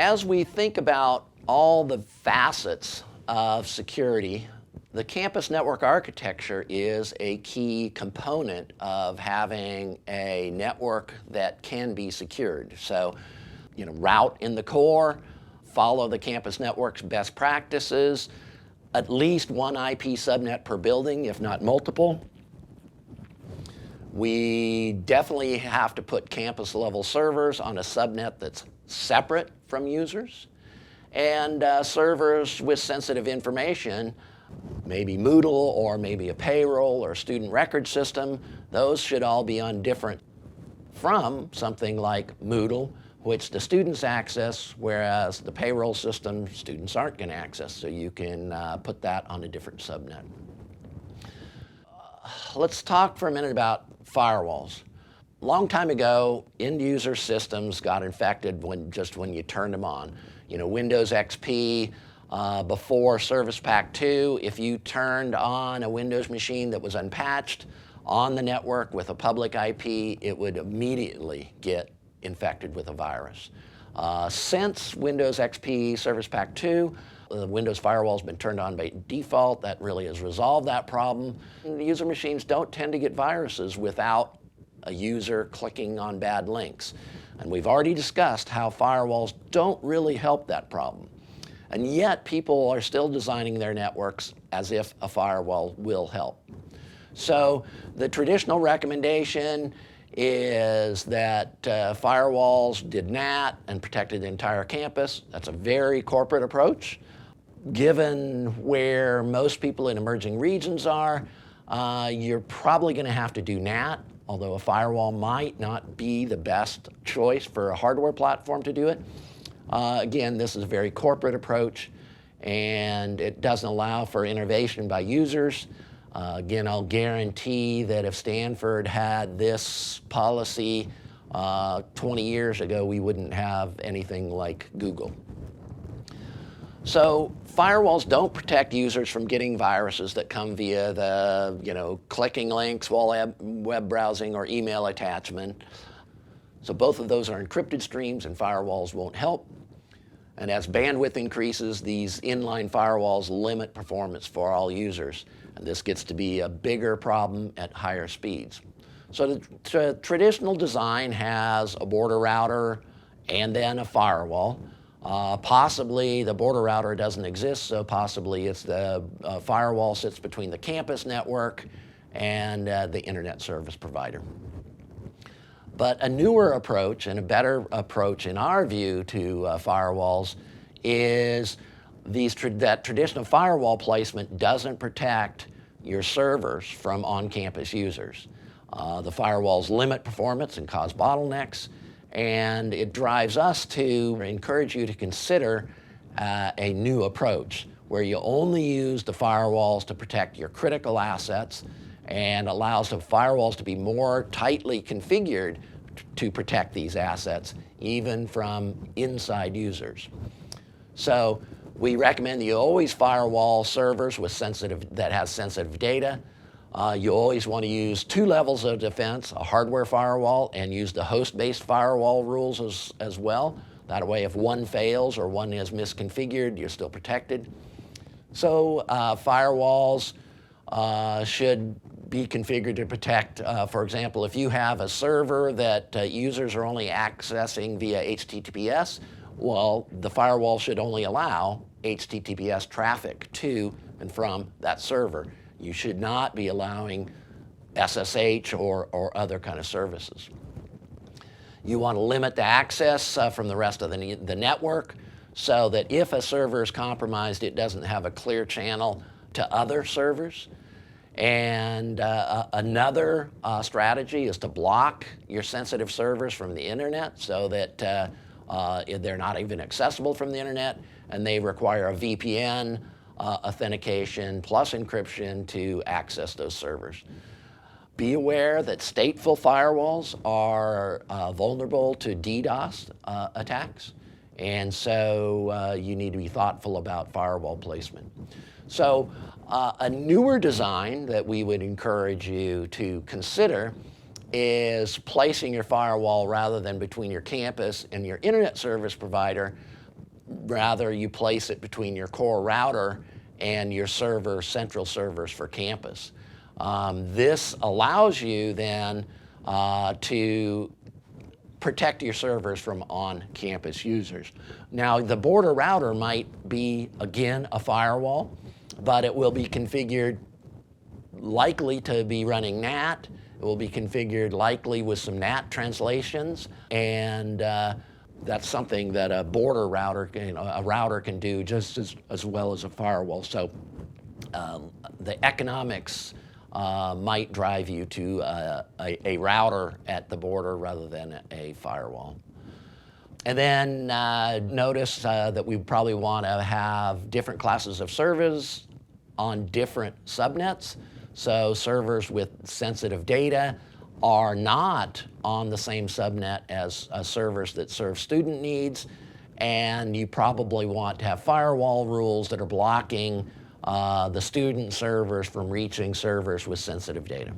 As we think about all the facets of security, the campus network architecture is a key component of having a network that can be secured. So, route in the core, follow the campus network's best practices, at least one IP subnet per building, if not multiple. We definitely have to put campus level servers on a subnet that's separate from users. And servers with sensitive information, maybe Moodle or maybe a payroll or student record system, those should all be on different from something like Moodle, which the students access, whereas the payroll system, students aren't going to access. So you can put that on a different subnet. Let's talk for a minute about firewalls. A long time ago, end user systems got infected when you turned them on. Windows XP, before Service Pack 2, if you turned on a Windows machine that was unpatched on the network with a public IP, it would immediately get infected with a virus. Since Windows XP Service Pack 2, the Windows firewall has been turned on by default. That really has resolved that problem. User machines don't tend to get viruses without a user clicking on bad links. And we've already discussed how firewalls don't really help that problem. And yet people are still designing their networks as if a firewall will help. So the traditional recommendation is that firewalls did NAT and protected the entire campus. That's a very corporate approach. Given where most people in emerging regions are, you're probably going to have to do NAT, although a firewall might not be the best choice for a hardware platform to do it. Again, this is a very corporate approach, and it doesn't allow for innovation by users. Again, I'll guarantee that if Stanford had this policy 20 years ago, we wouldn't have anything like Google. So firewalls don't protect users from getting viruses that come via the, clicking links while web browsing or email attachment. So both of those are encrypted streams, and firewalls won't help. And as bandwidth increases, these inline firewalls limit performance for all users. And this gets to be a bigger problem at higher speeds. So the traditional design has a border router and then a firewall. Possibly the border router doesn't exist, so possibly it's the firewall sits between the campus network and the internet service provider. But a newer approach and a better approach in our view to firewalls is that traditional firewall placement doesn't protect your servers from on-campus users. The firewalls limit performance and cause bottlenecks, and it drives us to encourage you to consider a new approach where you only use the firewalls to protect your critical assets and allows the firewalls to be more tightly configured to protect these assets, even from inside users. So we recommend that you always firewall servers that has sensitive data. You always want to use two levels of defense, a hardware firewall and use the host-based firewall rules as well. That way, if one fails or one is misconfigured, you're still protected. So firewalls should be configured to protect, for example, if you have a server that users are only accessing via HTTPS, well, the firewall should only allow HTTPS traffic to and from that server. You should not be allowing SSH or other kind of services. You want to limit the access from the rest of the network so that if a server is compromised, it doesn't have a clear channel to other servers. And another strategy is to block your sensitive servers from the internet so that they're not even accessible from the internet, and they require a VPN authentication plus encryption to access those servers. Be aware that stateful firewalls are vulnerable to DDoS attacks, and so you need to be thoughtful about firewall placement. So a newer design that we would encourage you to consider is placing your firewall rather than between your campus and your internet service provider, Rather, you place it between your core router and your central servers for campus. This allows you then to protect your servers from on-campus users. Now, the border router might be, again, a firewall, but it will be configured likely to be running NAT. It will be configured likely with some NAT translations, and that's something that a border router, a router can do just as well as a firewall. So the economics might drive you to a router at the border rather than a firewall. And then notice that we probably want to have different classes of servers on different subnets. So servers with sensitive data are not on the same subnet as servers that serve student needs, and you probably want to have firewall rules that are blocking the student servers from reaching servers with sensitive data.